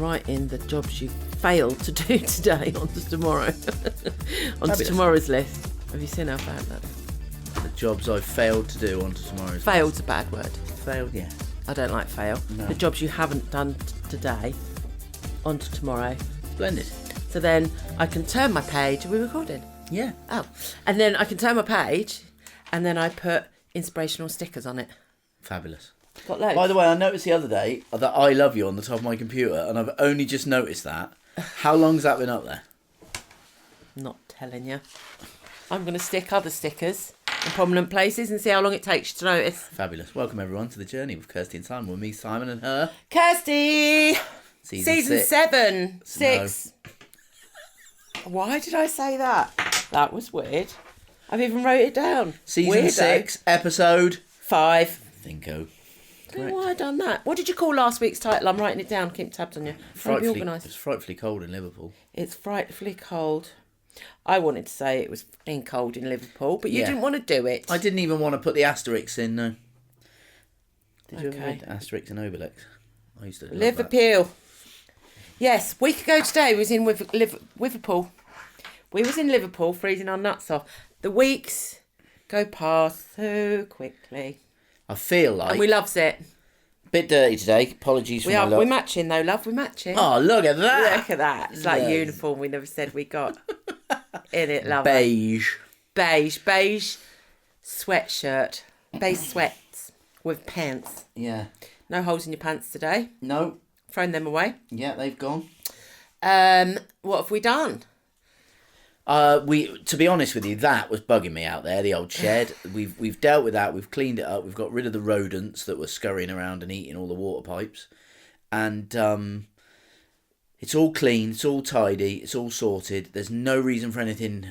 writing the jobs you failed to do today onto tomorrow. Onto tomorrow's list. Have you seen how bad that is? The jobs I failed to do onto tomorrow's Failed's a bad word. Failed, yeah. I don't like fail. No. The jobs you haven't done today onto tomorrow. Splendid. So then I can turn my page. Are we recording? Yeah. Oh. And then I can turn my page and then I put inspirational stickers on it. Fabulous. Got loads. By the way, I noticed the other day that I love you on the top of my computer, and I've only just noticed that. How long's that been up there? Not telling you. I'm going to stick other stickers in prominent places and see how long it takes you to notice. Fabulous. Welcome everyone to the journey with Kirsty and Simon, with me, Simon, and her. Kirsty! Season 6. 7. 6. No. Why did I say that? That was weird. I've even wrote it down. Season Weirdo. 6, episode 5. Thinko. I don't know why I done that. What did you call last week's title? I'm writing it down. Keep tabs on you. Trying to be organised. It's frightfully cold in Liverpool. It's frightfully cold. I wanted to say it was f***ing cold in Liverpool, but you didn't want to do it. I didn't even want to put the asterisks in, no. Did you ever Okay. read Asterix and Obelix? I used to love Liverpool. Yes, week ago today we was in Liverpool. We was in Liverpool freezing our nuts off. The weeks go past so quickly. I feel like... And we loves it. Bit dirty today. Apologies for my luck. We're matching though, love. We're matching. Oh, look at that. Look at that. It's like Yes. uniform we never said we got. In it, love. Beige. Beige sweatshirt. Beige sweats with pants. Yeah. No holes in your pants today. No. Thrown them away. Yeah, they've gone. What have we done? To be honest with you, that was bugging me out there, the old shed. We've dealt with that, we've cleaned it up, we've got rid of the rodents that were scurrying around and eating all the water pipes. And it's all clean, it's all tidy, it's all sorted. There's no reason for anything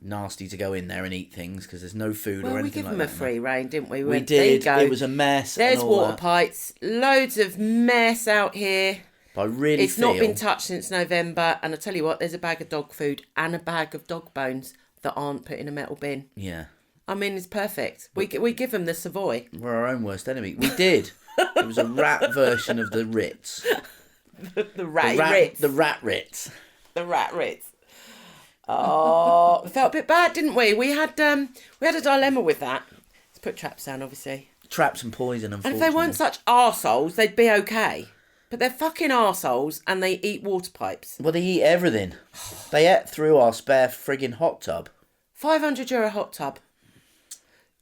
nasty to go in there and eat things, because there's no food or anything like that. Well, we gave them a free rein, didn't we? We did. There you go. It was a mess. There's and all water that. pipes. Loads of mess out here. But I really It's not been touched since November, and I tell you what, there's a bag of dog food and a bag of dog bones that aren't put in a metal bin. Yeah. I mean, it's perfect. We give them the Savoy. We're our own worst enemy. We did. It was a rat version of the Ritz. The Ritz. The rat Ritz. The rat Ritz. Oh, it felt a bit bad, didn't we? We had a dilemma with that. Let's put traps down, obviously. Traps and poison, And unfortunately. if they weren't such arseholes, they'd be okay. But they're fucking arseholes and they eat water pipes. Well, they eat everything. They ate through our spare frigging hot tub. €500 hot tub.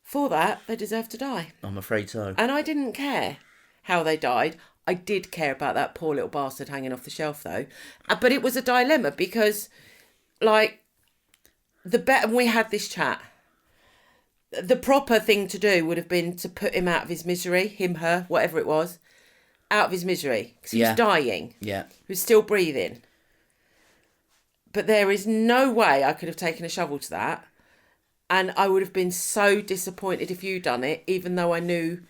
For that, they deserve to die. I'm afraid so. And I didn't care how they died. I did care about that poor little bastard hanging off the shelf, though. But it was a dilemma because, like, we had this chat. The proper thing to do would have been to put him out of his misery, him, her, whatever it was, out of his misery. Because he was dying. Yeah. He was still breathing. But there is no way I could have taken a shovel to that. And I would have been so disappointed if you'd done it, even though I knew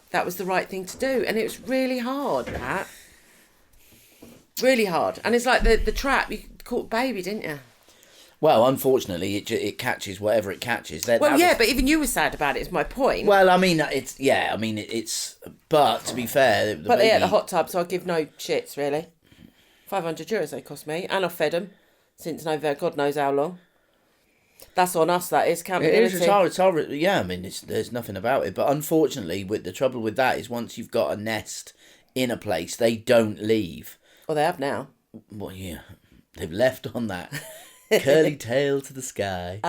that was the right thing to do. And it was really hard, that. Really hard. And it's like the trap, you caught baby, didn't you? Well, unfortunately, it catches whatever it catches. But even you were sad about it, is my point. Well, I mean, it's... But, to be fair... But they ate the hot tub, so I give no shits, really. €500 they cost me. And I've fed them since November, God knows how long. That's on us, that is. Accountability. It's hard. Yeah, I mean, there's nothing about it. But unfortunately, the trouble with that is once you've got a nest in a place, they don't leave. Well, they have now. Well, yeah. They've left on that... curly tail to the sky.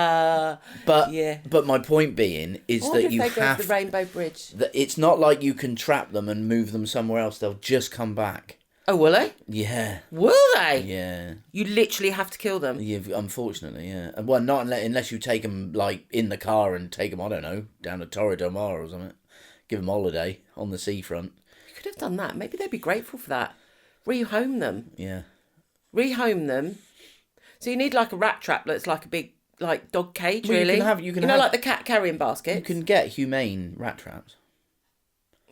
But my point being is that you have... go to the Rainbow Bridge. That it's not like you can trap them and move them somewhere else. They'll just come back. Oh, will they? Yeah. Will they? Yeah. You literally have to kill them. Yeah, unfortunately, yeah. Well, not unless you take them, like, in the car and take them, I don't know, down to Torre del Mar or something. Give them a holiday on the seafront. You could have done that. Maybe they'd be grateful for that. Rehome them. Yeah. Rehome them. So you need, like, a rat trap that's like a big, like, dog cage, Well, really. You can have like the cat carrying basket. You can get humane rat traps.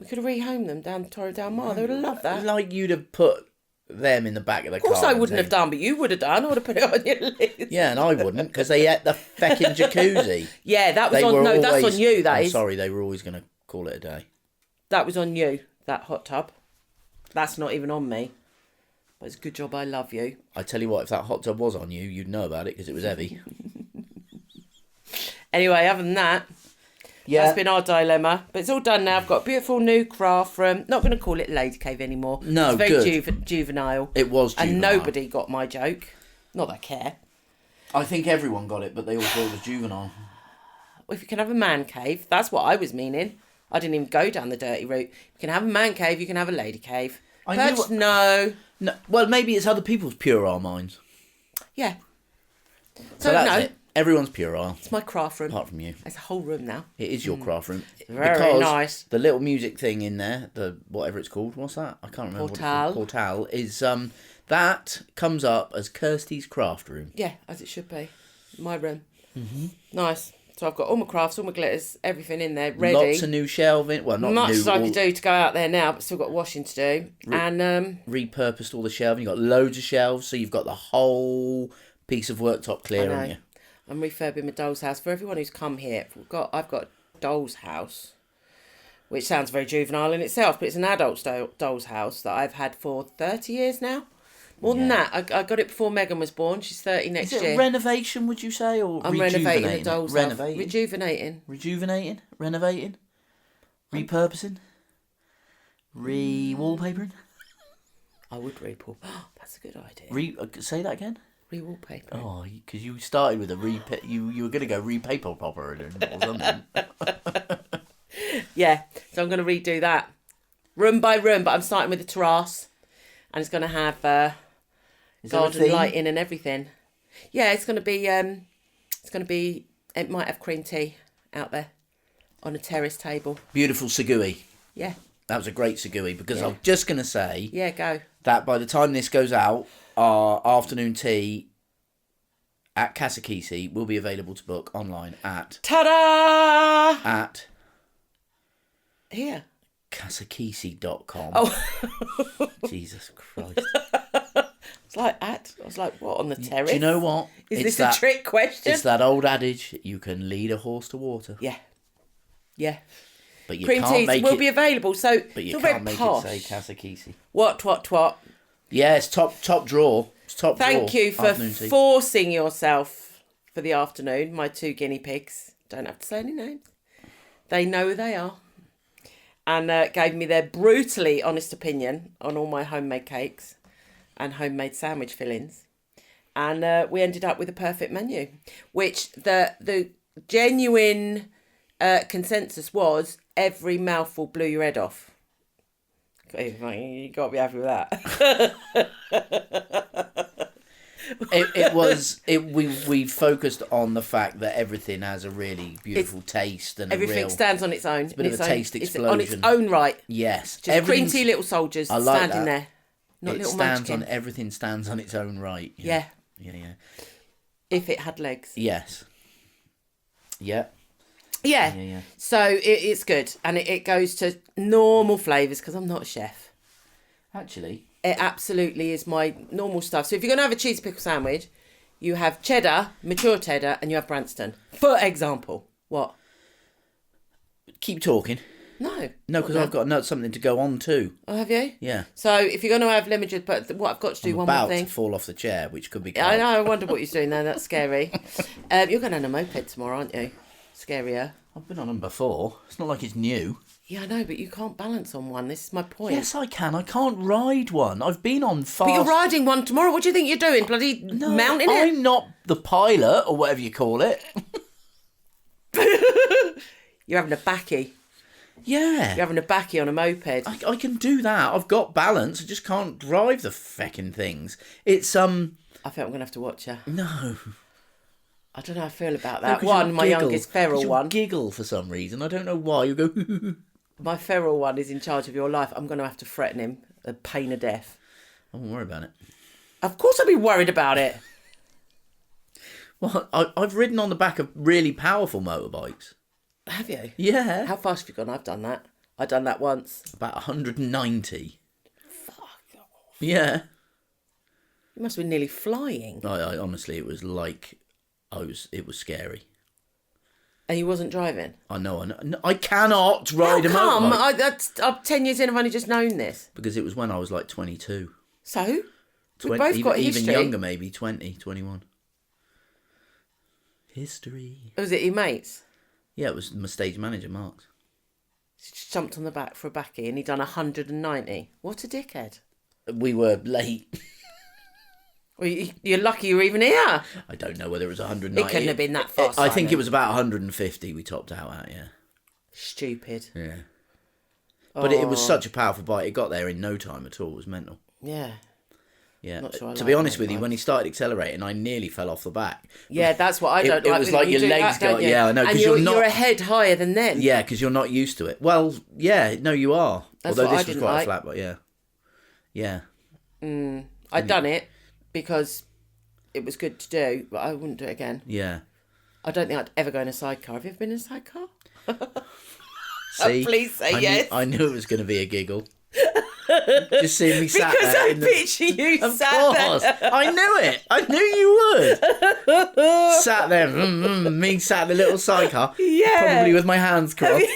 We could have rehomed them down Torre del Mar. They would have loved that. Like you'd have put them in the back of the car. Of course I wouldn't have done, but you would have done. I would have put it on your list. Yeah, and I wouldn't, because they ate the feckin' jacuzzi. Yeah, that was on... No, that's on you, that is. Sorry, they were always going to call it a day. That was on you, that hot tub. That's not even on me. But it's a good job I love you. I tell you what, if that hot tub was on you, you'd know about it because it was heavy. Anyway, other than that, that's been our dilemma. But it's all done now. I've got a beautiful new craft room. Not going to call it Lady Cave anymore. No, it's very good. Juvenile. It was juvenile. And nobody got my joke. Not that I care. I think everyone got it, but they all thought it was juvenile. Well, if you can have a man cave, that's what I was meaning. I didn't even go down the dirty route. You can have a man cave, you can have a lady cave. But no. Well, maybe it's other people's puerile minds. Yeah. So that's it. Everyone's puerile. It's my craft room. Apart from you. It's a whole room now. It is your craft room. Very nice. The little music thing in there, the whatever it's called, what's that? I can't remember. Portal. Portal is that comes up as Kirsty's craft room. Yeah, as it should be. My room. Mm-hmm. Nice. So I've got all my crafts, all my glitters, everything in there ready. Lots of new shelving. Well, not much new. as I could do to go out there now, but still got washing to do. And repurposed all the shelving. You've got loads of shelves, so you've got the whole piece of worktop clear, haven't you? I'm refurbing my doll's house. For everyone who's come here, I've got a doll's house, which sounds very juvenile in itself, but it's an adult doll's house that I've had for 30 years now. More than that, I got it before Megan was born. She's 30 next year. Is it a renovation, would you say, or I'm renovating the doll's house. Rejuvenating. Renovating? Repurposing? Re-wallpapering? I would re-wallpaper. That's a good idea. Say that again? Re-wallpaper. Oh, because you started with a you were going to go re-paper popper or something. Yeah, so I'm going to redo that. Room by room, but I'm starting with the terrace. And it's going to have garden lighting and everything. Yeah, it's going to be, it might have cream tea out there on a terrace table. Beautiful sagui. Yeah. That was a great sagui because I was just going to say... Yeah, go. That by the time this goes out, our afternoon tea at Casakisi will be available to book online at... Ta-da! At... Here. Casakisi.com. Oh. Jesus Christ. I was like, what, on the terrace? Do you know what? Is this a trick question? It's that old adage, you can lead a horse to water. Yeah. Yeah. But you cream can't teas make will it, be available, so but you it's can't make posh. it say Casakisi. What? Yeah, it's top draw. It's top draw. Thank you for forcing yourself for the afternoon, my two guinea pigs. Don't have to say any names. They know who they are. And gave me their brutally honest opinion on all my homemade cakes and homemade sandwich fillings. And we ended up with a perfect menu, which the genuine consensus was every mouthful blew your head off. You got to be happy with that. We focused on the fact that everything has a really beautiful taste and everything stands on its own. It's a bit of a taste explosion. It's on its own right. Yes, just cream tea little soldiers standing there. Not little munchkins. Everything stands on its own right. Yeah. Yeah. If it had legs. Yes. Yeah. Yeah. So it's good, and it goes to normal flavours because I'm not a chef. Actually. It absolutely is my normal stuff. So if you're going to have a cheese pickle sandwich, you have cheddar, mature cheddar, and you have Branston. For example. What? Keep talking. No. No, because I've got something to go on too. Oh, have you? Yeah. So if you're going to have lemon juice, but what I've got to do one more thing. I'm about to fall off the chair, which could be... I know, I wonder what you're doing there. That's scary. You're going on a moped tomorrow, aren't you? Scarier. I've been on them before. It's not like it's new. Yeah, I know, but you can't balance on one. This is my point. Yes, I can. I can't ride one. I've been on fast... But you're riding one tomorrow. What do you think you're doing? Bloody mounting it? I'm not the pilot, or whatever you call it. You're having a backy. Yeah. You're having a backy on a moped. I can do that. I've got balance. I just can't drive the feckin' things. It's, I think I'm going to have to watch her. No. I don't know how I feel about that. No, one, my youngest feral one. Giggle for some reason. I don't know why. You go... My feral one is in charge of your life. I'm going to have to threaten him. A pain of death. I won't worry about it. Of course I'll be worried about it. Well, I've ridden on the back of really powerful motorbikes. Have you? Yeah. How fast have you gone? I've done that. I've done that once. About 190. Fuck off. Yeah. You must have been nearly flying. I honestly, it was like... It was scary. And you wasn't driving? I know. I cannot ride a motorbike. I'm 10 years in, I've only just known this. Because it was when I was like 22. So? We've both got even history. younger, maybe 20, 21. History. Was it your mates? Yeah, it was my stage manager, Mark's. She just jumped on the back for a backie and he'd done 190. What a dickhead. We were late. Well, you're lucky you're even here. I don't know whether it was 190. It couldn't have been that fast. I think it was about 150 we topped out at, yeah. Stupid. Yeah. But it was such a powerful bike. It got there in no time at all. It was mental. Yeah. Yeah. Not sure I to like be honest with you, motorbikes. when he started accelerating, I nearly fell off the back. Yeah, that's what I don't It like. was like You your do legs that, don't got... you? Yeah, I know. And Because you're a head higher than them. Yeah, because you're not used to it. Well, yeah, no, you are. That's Although what this I was didn't quite like. a flat, but yeah. Yeah. I'd done it because it was good to do, but I wouldn't do it again. Yeah. I don't think I'd ever go in a sidecar. Have you ever been in a sidecar? See? Please say yes. I knew it was going to be a giggle. Just seeing me sat Because there. I picture you Of sat course. there. I knew it. I knew you would. Sat there, me sat in the little sidecar. Yeah. Probably with my hands crossed.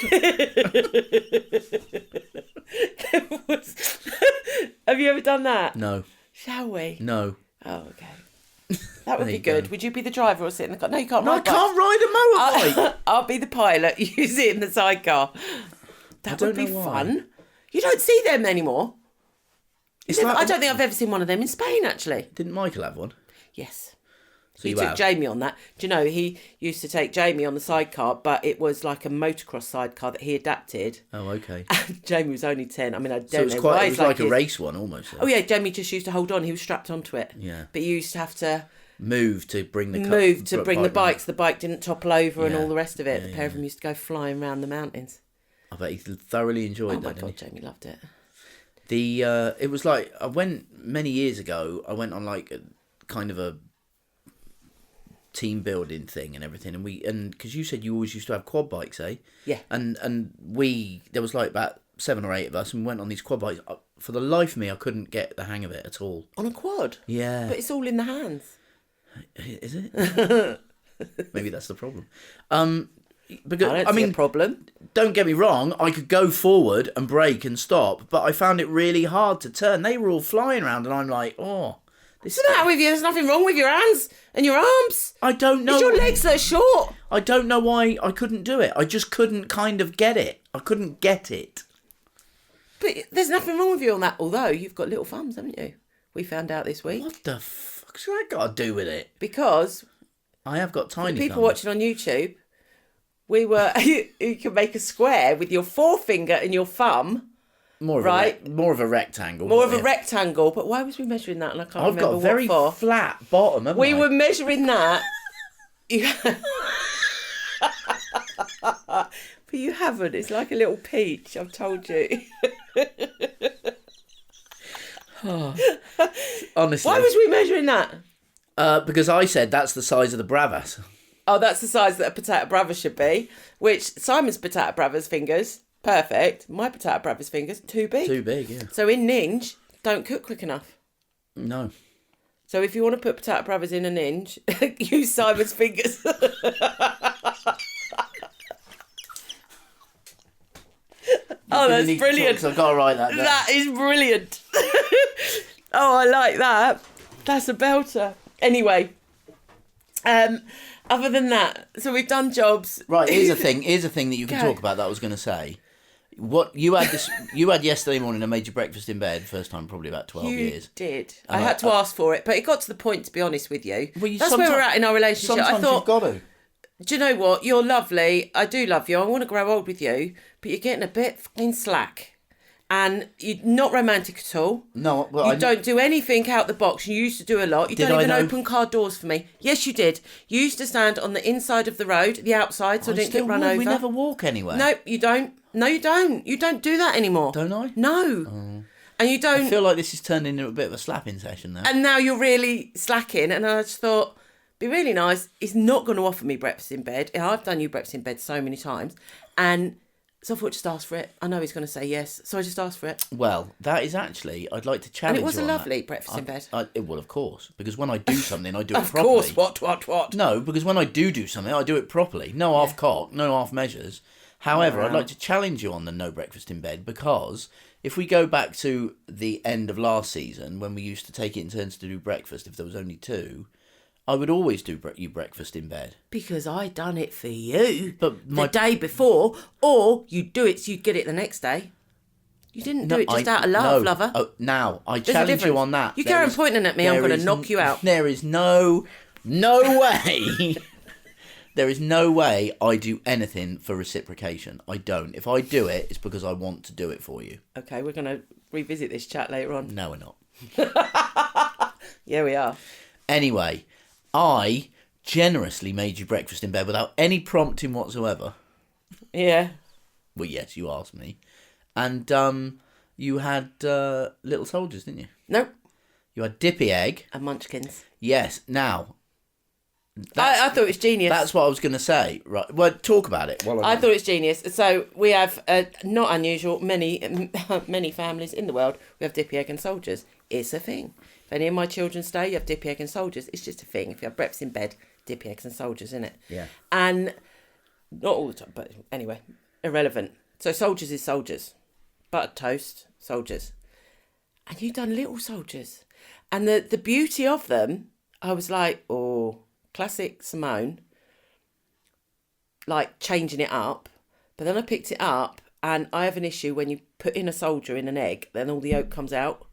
Have you ever done that? No. Shall we? No. Oh, okay. That would There be you go. good. Would you be the driver or sit in the car? No, you can't No, I ride bikes. can't ride a motorbike. I'll be the pilot. You sit in the sidecar. That would don't be know why. fun. You don't see them anymore. It's like, I don't think I've ever seen one of them in Spain, actually. Didn't Michael have one? Yes. So He you took have? Jamie on that. Do you know, he used to take Jamie on the sidecar, but it was like a motocross sidecar that he adapted. Oh, okay. And Jamie was only 10. I mean, I don't So it was know quite. why It he's was like a his- race one almost. Though. Oh, yeah, Jamie just used to hold on. He was strapped onto it. Yeah. But you used to have to Move to bring the the bike bikes. The bike didn't topple over and Yeah. all the rest of it. Yeah, The pair of them used to go flying around the mountains. I bet he thoroughly enjoyed Oh, my that. Didn't God, Jamie loved it. he? It was like I went many years ago. I went on like a kind of a team building thing and everything, and because you said you always used to have quad bikes, eh? Yeah. And there was like about 7 or 8 of us, and we went on these quad bikes. For the life of me, I couldn't get the hang of it at all. On a quad. Yeah. But it's all in the hands. Is it? Maybe that's the problem. Because I don't see a problem. don't get me wrong, I could go forward and brake and stop, but I found it really hard to turn. They were all flying around, and I'm like, oh, this. What's the matter with you? There's nothing wrong with your hands and your arms. I don't know. It's your legs that are short. I don't know why I couldn't do it. I just couldn't kind of get it. I couldn't get it. But there's nothing wrong with you on that. Although you've got little thumbs, haven't you? We found out this week. What the fuck's that got to do with it? Because I have got tiny people thumbs. watching on YouTube, you can make a square with your forefinger and your thumb. More of right. more of a rectangle. More of but a rectangle. But why was we measuring that? And I can't I've remember got a very what for. flat bottom, haven't We I? were measuring that. But you haven't. It's like a little peach, I've told you. Honestly. Why was we measuring that? Because I said that's the size of the Bravas. Oh, that's the size that a Patata Bravas should be. Which Simon's Patata Bravas fingers, perfect. My Patata Bravas fingers, too big. Too big, yeah. So in Ninge, don't cook quick enough. No. So if you want to put Patata Bravas in a Ninge, use Simon's fingers. Oh, that's brilliant. So I've got to write that down. That is brilliant. Oh, I like that. That's a belter. Anyway, other than that, so we've done jobs. Right, here's a thing that you can Go. talk about that I was going to say. What you had yesterday morning, I made you breakfast in bed, first time probably about 12 You years. did. I had to ask for it, but it got to the point, to be honest with you. Well, you That's where we're sometimes- at in our relationship. I Sometimes thought, you've got to. do you know what? You're lovely. I do love you. I want to grow old with you, but you're getting a bit fucking slack. And you're not romantic at all. No, well, You don't do anything out the box. You used to do a lot. You Did don't I even know- open car doors for me. Yes, you did. You used to stand on the inside of the road, the outside, so I didn't get run over. We never walk anywhere. No, you don't. No, you don't. You don't do that anymore. Don't I? No. And you I don't. feel like this has turned into a bit of a slapping session now. And now you're really slacking. And I just thought, be really nice. He's not going to offer me breakfast in bed. I've done you breakfast in bed so many times. And so I thought, just ask for it. I know he's going to say yes. So I just asked for it. Well, that is actually, I'd like to And challenge it was you a on lovely that. breakfast in bed. Well, of course. Because when I do something, I do it Of properly. course. What? No, because when I do something, I do it properly. No half cock, no half measures. However, I'd like to challenge you on the no breakfast in bed because if we go back to the end of last season when we used to take it in turns to do breakfast, if there was only 2, I would always do you breakfast in bed. Because I done it for you But the day before, or you do it so you get it the next day. You didn't do it just out of love, lover. Oh, now, I There's a challenge you difference. on that. You carry on pointing at me, I'm going to knock you out. There is no way. There is no way I do anything for reciprocation. I don't. If I do it, it's because I want to do it for you. Okay, we're going to revisit this chat later on. No, we're not. Yeah, we are. Anyway, I generously made you breakfast in bed without any prompting whatsoever. Yeah. Well, yes, you asked me. And you had little soldiers, didn't you? Nope. You had dippy egg. And munchkins. Yes. Now, I thought it was genius. that's what I was going to say. Right. Well, talk about it. I thought it was genius. So we have, not unusual, many families in the world, we have dippy egg and soldiers. It's a thing. If any of my children stay, you have dippy egg and soldiers. It's just a thing. If you have breakfast in bed, dippy eggs and soldiers, isn't it? Yeah. And not all the time, but anyway, irrelevant. So soldiers is soldiers. Buttered toast, soldiers. And you done little soldiers. And the beauty of them, I was like, oh, classic Simone, like changing it up. But then I picked it up, and I have an issue when you put in a soldier in an egg, then all the yolk comes out.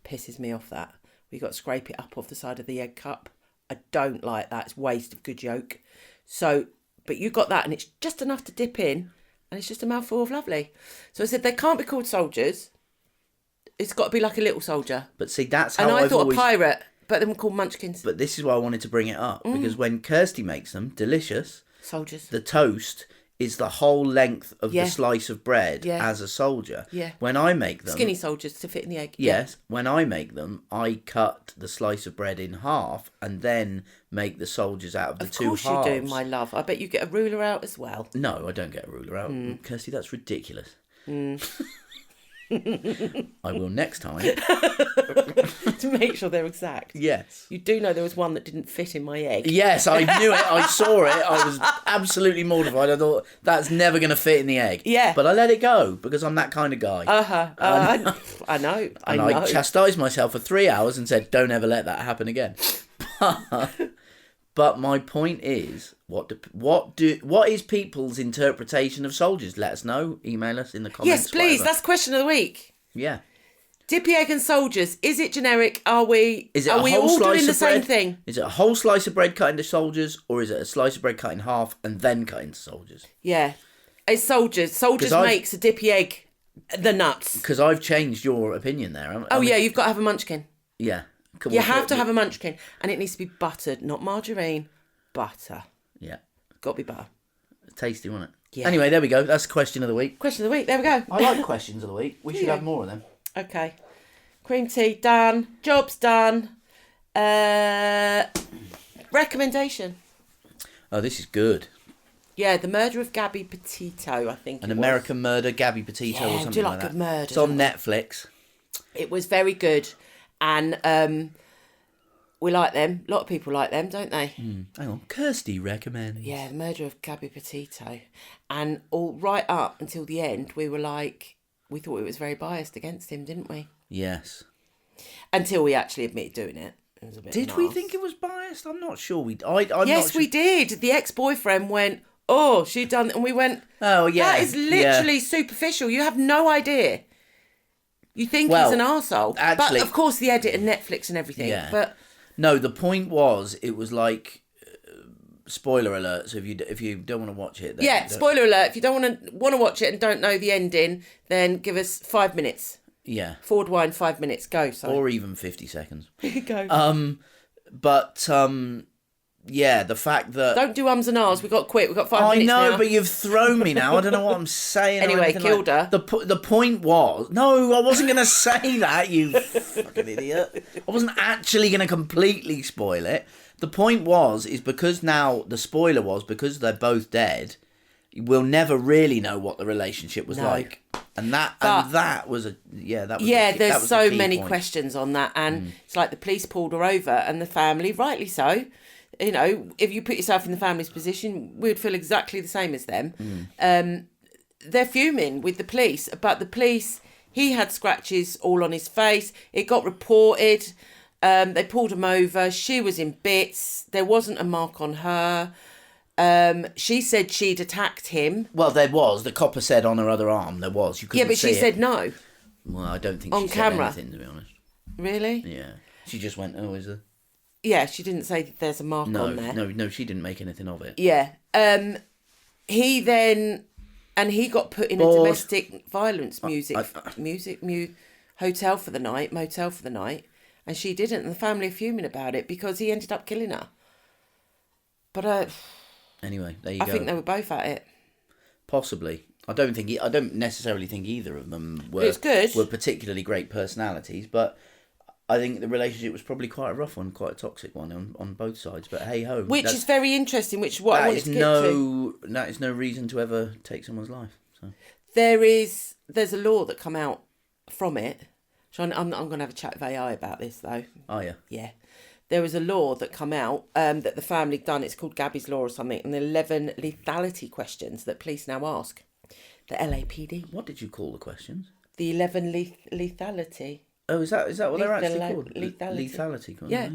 Pisses me off that. We got to scrape it up off the side of the egg cup. I don't like that. It's waste of good yolk. So, but you got that, and it's just enough to dip in, and it's just a mouthful of lovely. So I said, they can't be called soldiers. It's got to be like a little soldier. But see, that's how and I I've thought always... a pirate, but they were called munchkins. But this is why I wanted to bring it up. Because when Kirsty makes them, delicious, Soldiers. the toast is the whole length of Yeah. the slice of bread Yeah. as a soldier. Yeah. When I make them... Skinny soldiers to fit in the egg. Yes. When I make them, I cut the slice of bread in half and then make the soldiers out of the two halves. Of course you do, my love. I bet you get a ruler out as well. No, I don't get a ruler out. Kirsty, that's ridiculous. I will next time. To make sure they're exact. Yes. You do know there was one that didn't fit in my egg. Yes, I knew it. I saw it. I was absolutely mortified. I thought, that's never going to fit in the egg. Yeah. But I let it go because I'm that kind of guy. I know. I chastised myself for 3 hours and said, don't ever let that happen again. But my point is, what is people's interpretation of soldiers? Let us know. Email us in the comments. Yes, please. Whatever. That's question of the week. Yeah. Dippy egg and soldiers. Is it generic? Are we Is it all doing the same bread? thing? Is it a whole slice of bread cut into soldiers, or is it a slice of bread cut in half and then cut into soldiers? Yeah. It's soldiers. Soldiers makes a dippy egg the nuts. Because I've changed your opinion there. Yeah, you've got to have a munchkin. Yeah. You have to have a munchkin. And it needs to be buttered, not margarine. Butter. Yeah. Got to be butter. Tasty, wasn't it? Yeah. Anyway, there we go. That's question of the week. Question of the week. There we go. I like questions of the week. We should have more of them. Okay. Cream tea done. Job's done. Recommendation. Oh, this is good. Yeah, The Murder of Gabby Petito, I think. An American Murder, Gabby Petito, or something do you like like that. good murder? It's on Netflix. It was very good, and we like them. A lot of people like them, don't they? Hang on, Kirsty recommends. Yeah, The Murder of Gabby Petito, and all right up until the end, we were like, we thought it was very biased against him, didn't we? Yes. Until we actually admitted doing it. It was a bit. Did we think it was biased? I'm not sure. I'm yes, not sure. we did. The ex-boyfriend went, "Oh, she'd done," and we went, "Oh yeah, that is literally superficial. You have no idea. You think he's an arsehole. Actually, but of course the edit and Netflix and everything. Yeah. But no, the point was, it was like spoiler alert. So if you don't want to watch it, then spoiler alert. If you don't want to watch it and don't know the ending, then give us 5 minutes. Yeah. Forward wind 5 minutes. Go. So. Or even 50 seconds. Go. Yeah, the fact that... Don't do ums and ahs. We've got to quit. We've got 5 minutes now. I know, but you've thrown me now. I don't know what I'm saying. Anyway, killed her. The point was... No, I wasn't going to say that, you fucking idiot. I wasn't actually going to completely spoil it. The point is because now... The spoiler was, because they're both dead, we'll never really know what the relationship was like. And that was a... Yeah, that was there's so many point. Questions on that. And it's like the police pulled her over and the family, rightly so... You know, if you put yourself in the family's position, we'd feel exactly the same as them. They're fuming with the police, but the police He had scratches all on his face. It got reported. They pulled him over. She was in bits. There wasn't a mark on her. She said she'd attacked him. Well, there was. The copper said on her other arm there was. You couldn't Yeah, but she said no. Well, I don't think on she camera. said anything, to be honest. Really? Yeah. She just went, oh, is there? Yeah, she didn't say there's a mark on there. No, she didn't make anything of it. Yeah. He got put in a domestic violence hotel for the night, motel for the night, and she didn't. And the family are fuming about it because he ended up killing her. But anyway, there you go. I think they were both at it. Possibly. I don't necessarily think either of them were particularly great personalities, but I think the relationship was probably quite a rough one, quite a toxic one on both sides. But hey ho, which is very interesting. Which is what I wanted to get to. That is no reason to ever take someone's life. So there's a law that come out from it. So I'm going to have a chat with AI about this though. Oh yeah. Yeah. There was a law that come out that the family done. It's called Gabby's Law or something, and the 11 lethality questions that police now ask. The LAPD. What did you call the questions? The 11 lethality. Oh, is that what they're actually called? Lethality. Lethality. Yeah.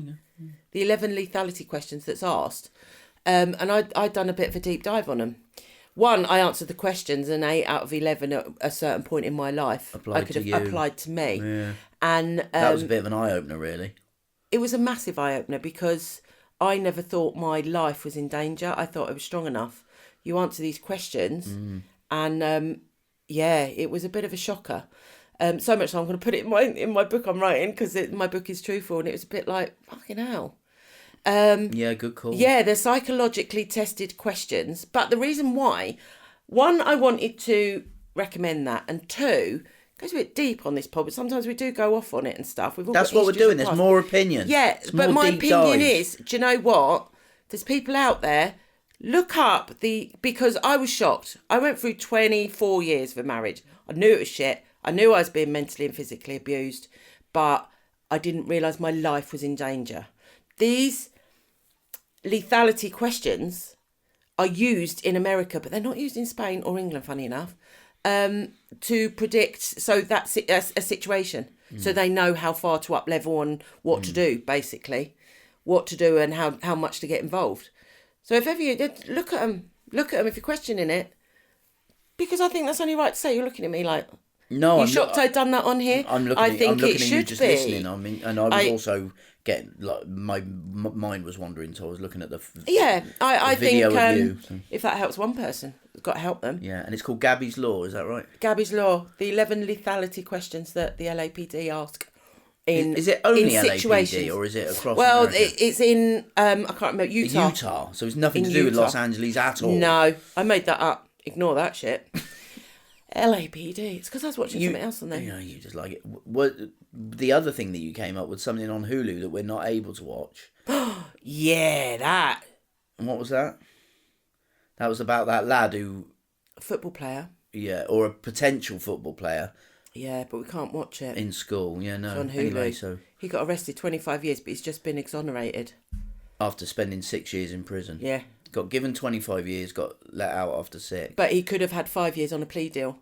The 11 lethality questions that's asked. And I'd done a bit of a deep dive on them. One, I answered the questions, and 8 out of 11 at a certain point in my life applied to me. Yeah. And that was a bit of an eye opener, really. It was a massive eye opener because I never thought my life was in danger. I thought I was strong enough. You answer these questions, and it was a bit of a shocker. So much so I'm going to put it in my book I'm writing because my book is truthful, and it was a bit like fucking hell. Yeah, good call. Yeah, they're psychologically tested questions, but the reason why, one, I wanted to recommend that, and two, it goes a bit deep on this pod, but sometimes we do go off on it and stuff. That's what we're doing. There's more opinion. Yeah, but my opinion is, do you know what? There's people out there. Look up because I was shocked. I went through 24 years of a marriage. I knew it was shit. I knew I was being mentally and physically abused, but I didn't realise my life was in danger. These lethality questions are used in America, but they're not used in Spain or England, funny enough, to predict. So that's a situation. So they know how far to up level and what to do, basically. What to do and how much to get involved. So if ever you look at them if you're questioning it, because I think that's only right to say. You're looking at me like, no, I'm shocked I'd done that on here. I'm looking. I think I'm looking it at should you just be. listening. I mean, and I was also getting like my mind was wandering, so I was looking at the I video think of you, so. If that helps one person, it's got to help them. Yeah, and it's called Gabby's Law. Is that right? Gabby's Law, the 11 lethality questions that the LAPD ask. Is it only LAPD or is it across? Well, America? It's in I can't remember Utah. Utah, so it's nothing to do with Los Angeles at all. No, I made that up. Ignore that shit. LAPD. It's because I was watching something else on there. Yeah, you just like it. What the other thing that you came up with something on Hulu that we're not able to watch? Yeah, that. And what was that? That was about that lad who. A football player. Yeah, or a potential football player. Yeah, but we can't watch it. In school, yeah, no. It's on Hulu. Anyway, so he got arrested 25 years, but he's just been exonerated. After spending 6 years in prison. Yeah. Got given 25 years, got let out after 6. But he could have had 5 years on a plea deal.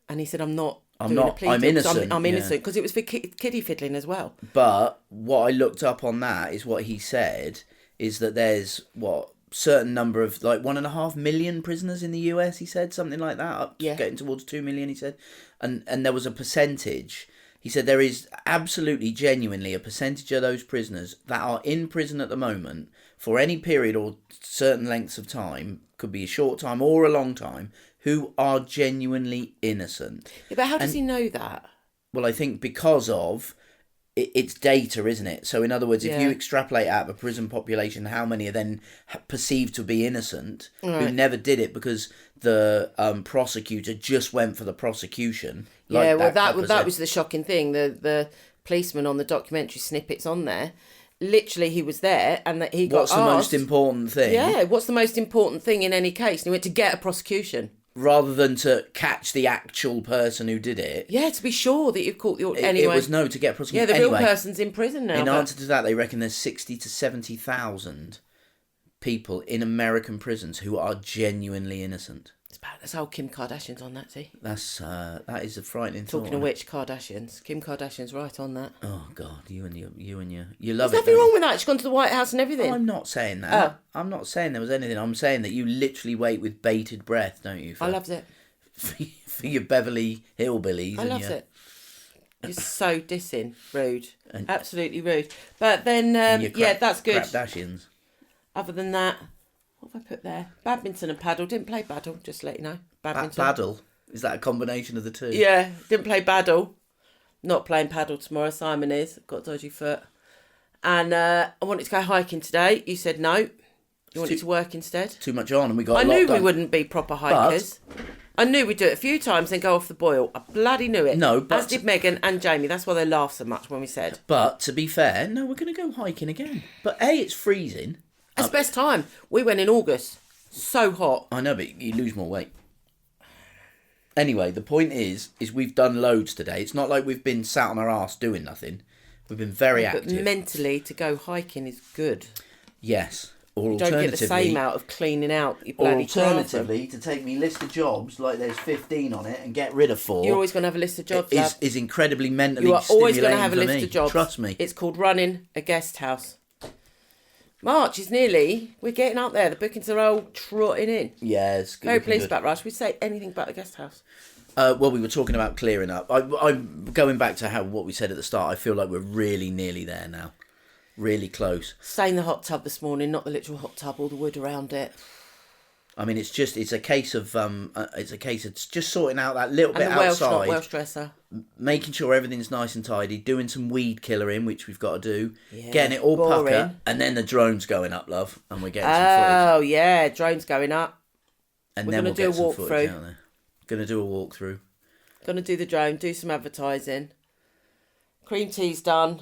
And he said, I'm innocent. I'm innocent, because it was for kiddie fiddling as well. But what I looked up on that is what he said is that there's, certain number of, 1.5 million prisoners in the US, he said, something like that, getting towards 2 million, he said. And there was a percentage. He said there is absolutely, genuinely a percentage of those prisoners that are in prison at the moment for any period or certain lengths of time, could be a short time or a long time, who are genuinely innocent. Yeah, but how does he know that? Well, I think because of... It's data, isn't it? So in other words, if you extrapolate out of a prison population, how many are then perceived to be innocent, who never did it because the prosecutor just went for the prosecution. That was the shocking thing. The policeman on the documentary snippets on there, literally he was there and that he got asked... What's the most important thing? Yeah, what's the most important thing in any case? And he went to get a prosecution. Rather than to catch the actual person who did it. Yeah, to be sure that you've caught the... Anyway. It was to get prosecution. Yeah, the real person's in prison now. In answer to that, they reckon there's 60 to 70,000 people in American prisons who are genuinely innocent. That's how Kim Kardashian's on that, see? That is a frightening thought. Talking of which, Kardashians. Kim Kardashian's right on that. Oh God, you love There's it. nothing wrong with that. She's gone to the White House and everything. I'm not saying that. I'm not saying there was anything. I'm saying that you literally wait with bated breath, don't you? I loved it. For your Beverly Hillbillies. I loved it. You're so dissing. Rude. Absolutely rude. But then, that's good. Kardashians. Other than that, what have I put there? Badminton and paddle. Didn't play paddle, just to let you know. Badminton. Paddle? Is that a combination of the two? Yeah, didn't play paddle. Not playing paddle tomorrow. Simon is. Got a dodgy foot. And I wanted to go hiking today. You said no. You wanted to work instead. Too much on, and we got. I knew we wouldn't be proper hikers. I knew we'd do it a few times and go off the boil. I bloody knew it. No, but... As did Megan and Jamie. That's why they laughed so much when we said. But, to be fair, no, we're going to go hiking again. But, A, it's freezing. It's best time. We went in August. So hot. I know, but you lose more weight. Anyway, the point is we've done loads today. It's not like we've been sat on our arse doing nothing. We've been very active. But mentally, to go hiking is good. Yes. Or you don't get the same out of cleaning out your bloody alternatively, to take me list of jobs, like there's 15 on it, and get rid of 4. You're always going to have a list of jobs, is incredibly mentally You are always going to have a stimulating for list of jobs. Trust me. It's called running a guest house. March is nearly... We're getting up there. The bookings are all trotting in. Yeah, it's good. Very pleased about Rush. We say anything about the guest house. Well, we were talking about clearing up. I'm going back to what we said at the start. I feel like we're really nearly there now. Really close. Staying in the hot tub this morning, not the literal hot tub, all the wood around it. I mean, it's a case of just sorting out that little bit And the Welsh, outside. not Welsh dresser. Making sure everything's nice and tidy, doing some weed killering, which we've got to do, Yeah, getting it all boring. pucker, and then the drone's going up, love, and we're getting some footage. Oh, yeah, drone's going up. And we're then gonna we'll do get some a footage walkthrough. out there. Going to do a walkthrough. Going to do the drone, do some advertising. Cream tea's done.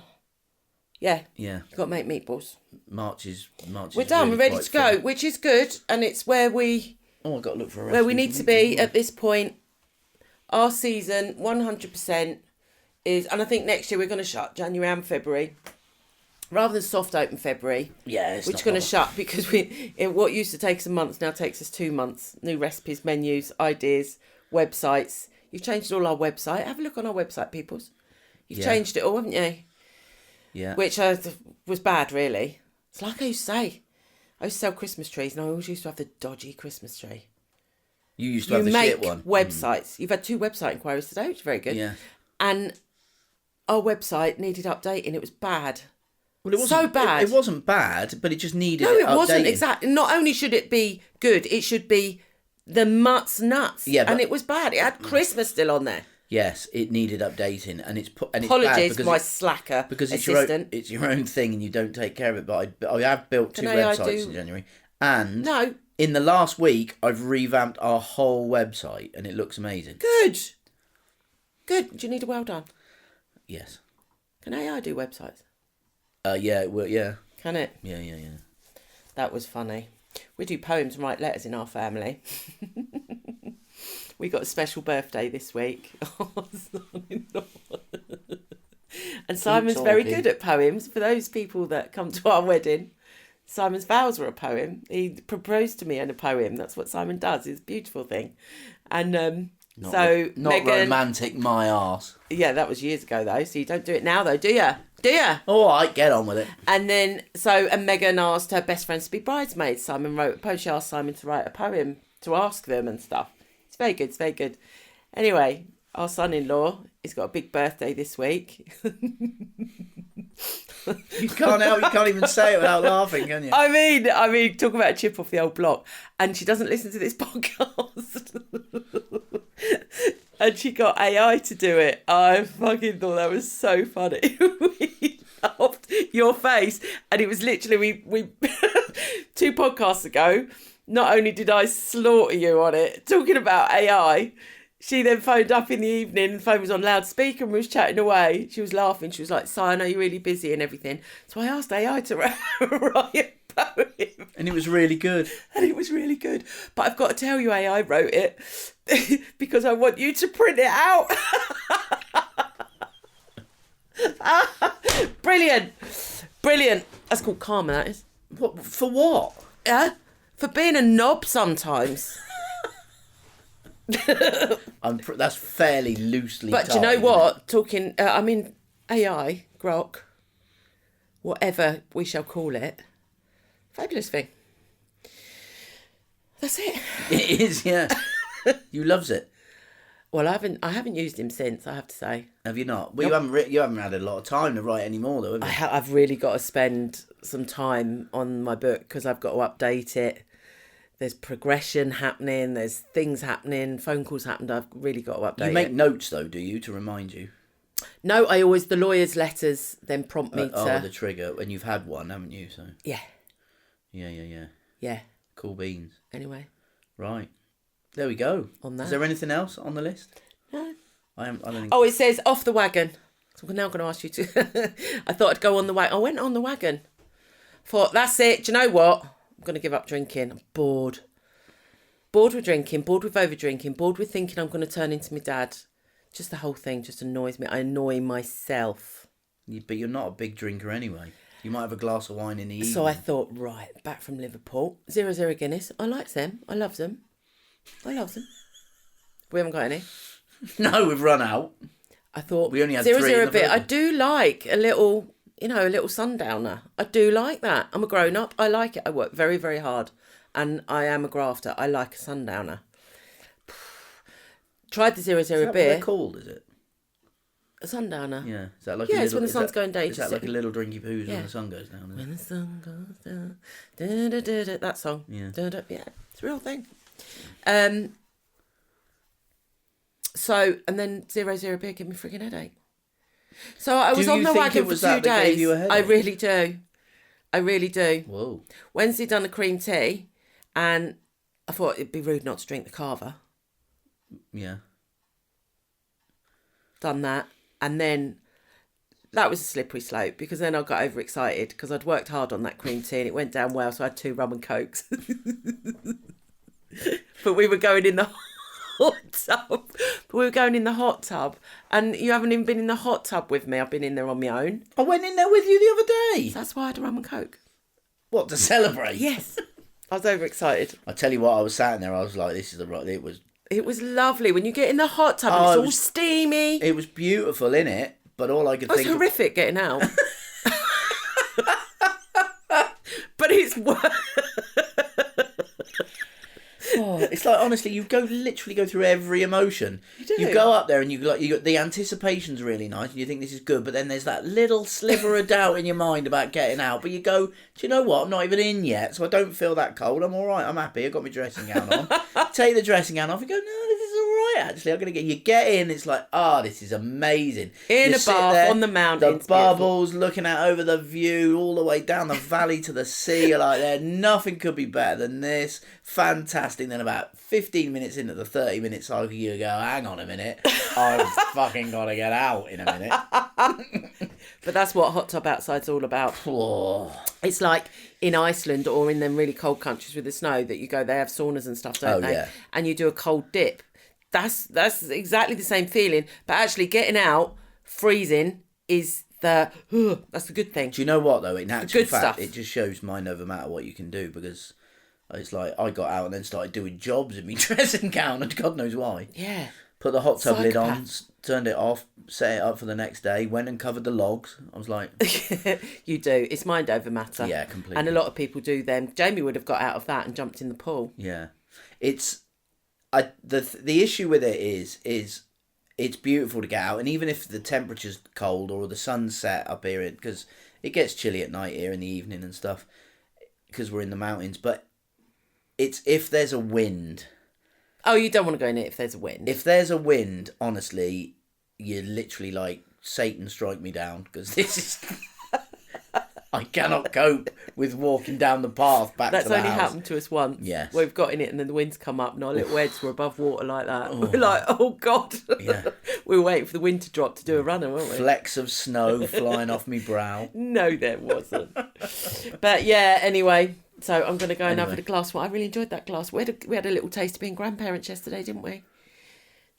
Yeah. Yeah. You've got to make meatballs. March is We're done, really we're ready quite to go, fun. which is good, and it's where we... Oh, I've got to look for a where we recipe need for to be meatballs. at this point. Our season, 100%, is... And I think next year we're going to shut January and February. Rather than soft open February. Yeah, it's We're just going to shut because what used to take us a month now takes us 2 months. New recipes, menus, ideas, websites. You've changed all our website. Have a look on our website, peoples. You've changed it all, haven't you? Yeah. Which was bad, really. It's like I used to say. I used to sell Christmas trees, and I always used to have the dodgy Christmas tree. You used to have the shit one. Websites. You've had 2 website inquiries today, which is very good. Yeah. And our website needed updating. It was bad. Well, it wasn't so bad. It wasn't bad, but it just needed No, it updating. wasn't, exactly. Not only should it be good, it should be the nuts. Yeah, but... And it was bad. It had Christmas still on there. Yes, it needed updating, and it's Apologies, bad my slacker because assistant. it's your own thing, and you don't take care of it. But I have built 2 websites in January, and in the last week I've revamped our whole website, and it looks amazing. Good. Do you need a well done? Yes. Can AI do websites? Yeah, well, yeah. Can it? Yeah. That was funny. We do poems and write letters in our family. We got a special birthday this week. And Simon's very good at poems. For those people that come to our wedding, Simon's vows were a poem. He proposed to me in a poem. That's what Simon does. It's a beautiful thing. And not Megan, romantic, my arse. Yeah, that was years ago though. So you don't do it now though, do you? Do you? All right, get on with it. And then and Megan asked her best friends to be bridesmaids. Simon wrote a poem. She asked Simon to write a poem to ask them and stuff. It's very good. It's very good. Anyway, our son-in-law, he's got a big birthday this week. You can't even say it without laughing, can you? I mean, talk about a chip off the old block. And she doesn't listen to this podcast. And she got AI to do it. I fucking thought that was so funny. We laughed your face. And it was literally, we 2 podcasts ago, not only did I slaughter you on it, talking about AI, she then phoned up in the evening, the phone was on loudspeaker and we was chatting away. She was laughing. She was like, "Si, I know you're really busy and everything." So I asked AI to write a poem. And it was really good. But I've got to tell you, AI wrote it because I want you to print it out. Brilliant. That's called karma, that is. What? For what? Yeah? For being a knob sometimes. That's fairly loosely But do you tied, know isn't what? Talking, AI, grok, whatever we shall call it, fabulous thing. That's it. It is, yeah. You loves it. Well, I haven't used him since, I have to say. Have you not? Well, you haven't had a lot of time to write anymore, though, have you? I've really got to spend some time on my book because I've got to update it. There's progression happening. There's things happening. Phone calls happened. I've really got to update it. You make notes, though, do you, to remind you? No, the lawyer's letters then prompt me to... Oh, the trigger. And you've had one, haven't you? So. Yeah. Yeah. Cool beans. Anyway. Right. There we go. On that. Is there anything else on the list? No. I don't think... Oh, it says off the wagon. So we're now going to ask you to... I thought I'd go on the wagon. I went on the wagon. Thought, that's it. Do you know what? I'm going to give up drinking. I'm bored. Bored with drinking. Bored with over drinking. Bored with thinking I'm going to turn into my dad. Just the whole thing just annoys me. I annoy myself. But you're not a big drinker anyway. You might have a glass of wine in the evening. So I thought, right, back from Liverpool. 0-0 Guinness. I like them. I love them. We haven't got any. No, we've run out. I thought we only had 0-0 three in the bit. fridge. I do like a little sundowner. I do like that. I'm a grown up. I like it. I work very, very hard, and I am a grafter. I like a sundowner. Tried the 0-0 Is that beer. what they're called? Is it A sundowner? Yeah. Is that like Yeah, a it's little, when the sun's going down. Is that like a little drinky poos Yeah. when the sun goes down? When the sun goes down, da, da, da, da, that song. Yeah. Da, da, yeah, it's a real thing. So, and then 0-0 beer gave me a frigging headache. So I was Do on you the think wagon it for was 2 that that days. gave you a headache? I really do. I really do. Whoa. Wednesday done a cream tea, and I thought it'd be rude not to drink the carver. Yeah. Done that, and then that was a slippery slope because then I got overexcited because I'd worked hard on that cream tea and it went down well, so I had 2 rum and cokes. But we were going in the hot tub. And you haven't even been in the hot tub with me. I've been in there on my own. I went in there with you the other day. So that's why I had a rum and coke. What, to celebrate? Yes. I was overexcited. I tell you what, I was sat in there, I was like, this is the right... It was lovely when you get in the hot tub and it's all steamy. It was beautiful, innit? But all I could think... It was horrific getting out. But it's Oh, it's like, honestly, you literally go through every emotion. You do. You go up there and you got the anticipation's really nice and you think this is good, but then there's that little sliver of doubt in your mind about getting out. But you go, do you know what? I'm not even in yet, so I don't feel that cold. I'm all right. I'm happy. I've got my dressing gown on. Take the dressing gown off. You go, no, this is all right, actually. I'm going to get... You get in, it's like, this is amazing. In you a bath on the mountains. The bubbles, looking out over the view, all the way down the valley to the sea. You're like, nothing could be better than this. Fantastic. Then about 15 minutes into the 30-minute cycle, you go, hang on a minute, I've fucking got to get out in a minute. But that's what hot tub outside's all about. Oh. It's like in Iceland or in them really cold countries with the snow that you go, they have saunas and stuff, don't they? Yeah. And you do a cold dip. That's exactly the same feeling. But actually getting out, freezing, is that's the good thing. Do you know what, though? In actual fact, stuff. it just shows mind over matter what you can do, because it's like I got out and then started doing jobs in my dressing gown, and God knows why. Yeah. Put the hot tub lid on, Psychopath. turned it off, set it up for the next day, went and covered the logs. I was like... You do. It's mind over matter. Yeah, completely. And a lot of people do them. Jamie would have got out of that and jumped in the pool. Yeah. The issue with it is it's beautiful to get out, and even if the temperature's cold or the sun's set up here, because it gets chilly at night here in the evening and stuff, because we're in the mountains, but it's if there's a wind... Oh, you don't want to go in it if there's a wind. If there's a wind, honestly, you're literally like, Satan strike me down, because this is... I cannot cope with walking down the path back That's to the only house. happened to us once. Yes. We've got in it and then the wind's come up and our little heads were above water like that. We're like, oh God. Yeah. We were waiting for the wind to drop to do a runner, weren't we? Flecks of snow flying off me brow. No, there wasn't. But yeah, anyway, so I'm going to go and have a glass. Well, I really enjoyed that glass. We had a little taste of being grandparents yesterday, didn't we?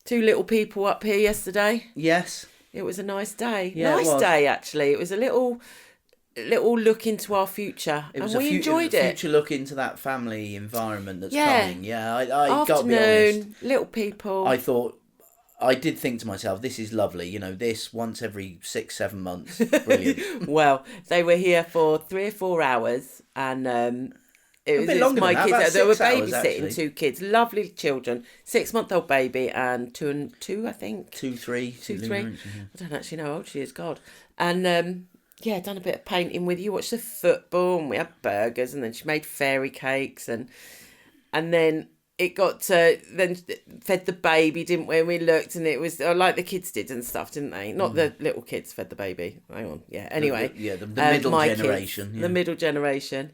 2 little people up here yesterday. Yes. It was a nice day. Yeah, Nice day, actually. It was a little little look into our future, It was and we enjoyed it. Future look into that family environment that's Yeah. coming. Yeah, I got to be honest. Afternoon, little people. I did think to myself, this is lovely. You know, this once every 6-7 months, brilliant. Well, they were here for 3 or 4 hours, and it was bit longer my than that, kids. about They were 6 hours, babysitting actually. 2 kids, lovely children, 6-month-old baby and two, I think. 2, 3, 2, 2, 3. 3. I don't actually know how old she is. God, and yeah, done a bit of painting with you. Watched the football, and we had burgers, and then she made fairy cakes, and then. It got to then fed the baby, didn't we? And we looked, and it was like the kids did and stuff, didn't they? Not the little kids fed the baby. Hang on, yeah. Anyway, The middle my generation. kids, the middle generation,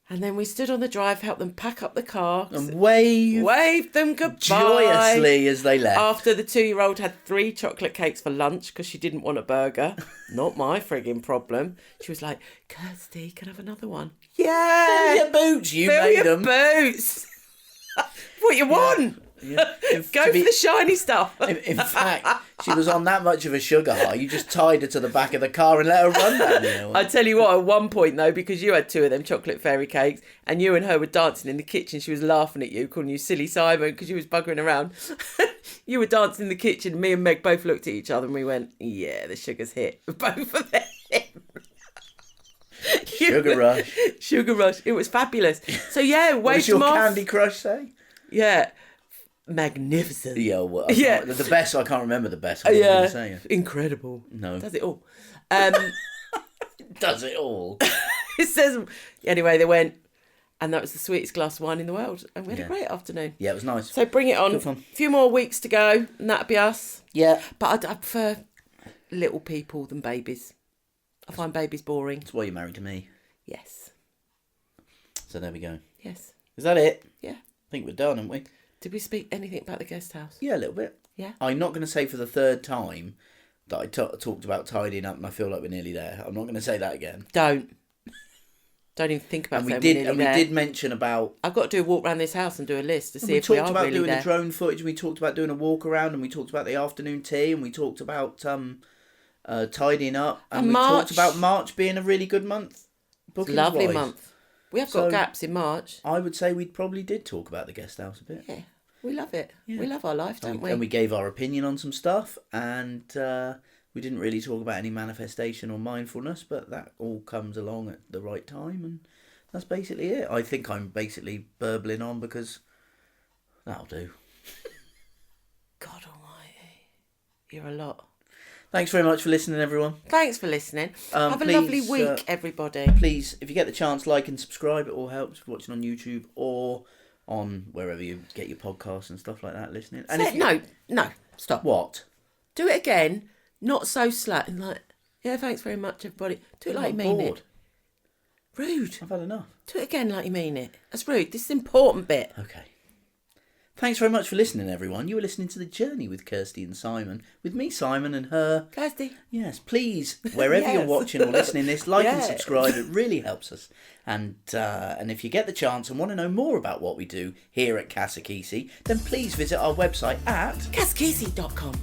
and then we stood on the drive, helped them pack up the car, And waved them goodbye joyously as they left. After the 2-year-old had 3 chocolate cakes for lunch because she didn't want a burger. Not my frigging problem. She was like, "Kirsty, can I have another one?" Yeah, Fill your boots, you fill made your them. boots. What you want? Yeah. Go for the shiny stuff. In fact, she was on that much of a sugar high, you just tied her to the back of the car and let her run down the hill. I tell you what, at one point though, because you had 2 of them chocolate fairy cakes and you and her were dancing in the kitchen, she was laughing at you, calling you silly Simon because you was buggering around. You were dancing in the kitchen, me and Meg both looked at each other and we went, yeah, the sugar's hit. Both of them. Sugar rush. Sugar rush. It was fabulous. So yeah, What waved does your them off. Candy Crush say? Yeah. Magnificent. Yeah, well, Yeah. The best, I can't remember the best. What was I Yeah. going to say? Incredible. No. Does it all. Does it all? It says, anyway, they went, and that was the sweetest glass of wine in the world. And we had Yeah. a great afternoon. Yeah, it was nice. So bring it on. Good fun. A few more weeks to go, and that'll be us. Yeah. But I prefer little people than babies. I find babies boring. That's why you're married to me. Yes. So there we go. Yes. Is that it? Yeah. I think we're done, aren't we? Did we speak anything about the guest house? Yeah, a little bit. Yeah. I'm not going to say for the 3rd time that I talked about tidying up and I feel like we're nearly there. I'm not going to say that again. Don't even think about And we saying did, we're and nearly we there. did mention about. I've got to do a walk around this house and do a list to see We if we talked are about really doing there. the drone footage. We talked about doing a walk around, and we talked about the afternoon tea, and we talked about tidying up, and we March. talked about March being a really good month. Lovely bookings-wise. month. We have got So- gaps in March. I would say we probably did talk about the guest house a bit. Yeah. We love it. Yeah. We love our life, don't we? And we gave our opinion on some stuff, and we didn't really talk about any manifestation or mindfulness, but that all comes along at the right time, and that's basically it. I think I'm basically burbling on because that'll do. God almighty. You're a lot. Thanks very much for listening, everyone. Thanks for listening. Have a please, lovely week, everybody. Please, if you get the chance, like and subscribe. It all helps if you're watching on YouTube or on wherever you get your podcasts and stuff like that, listening. And if you, No, stop. what? Do it again. Not so slack. And like, yeah, thanks very much, everybody. Do it like you mean bored. it. Rude. I've had enough. Do it again like you mean it. That's rude. This is the important bit. Okay. Thanks very much for listening, everyone. You were listening to The Journey with Kirsty and Simon. With me, Simon, and her. Kirsty. Yes, please, wherever you're Yes. watching or listening this, like and Yeah. subscribe. It really helps us. And if you get the chance and want to know more about what we do here at Casakisi, then please visit our website at... Casakisi.com.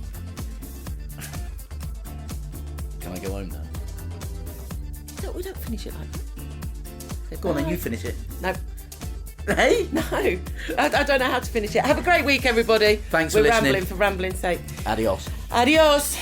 Can I go home now? We don't finish it like that. Go on then, you finish it. No. Hey? No. I don't know how to finish it. Have a great week, everybody. Thanks for We're listening. rambling for rambling's sake. Adios. Adios.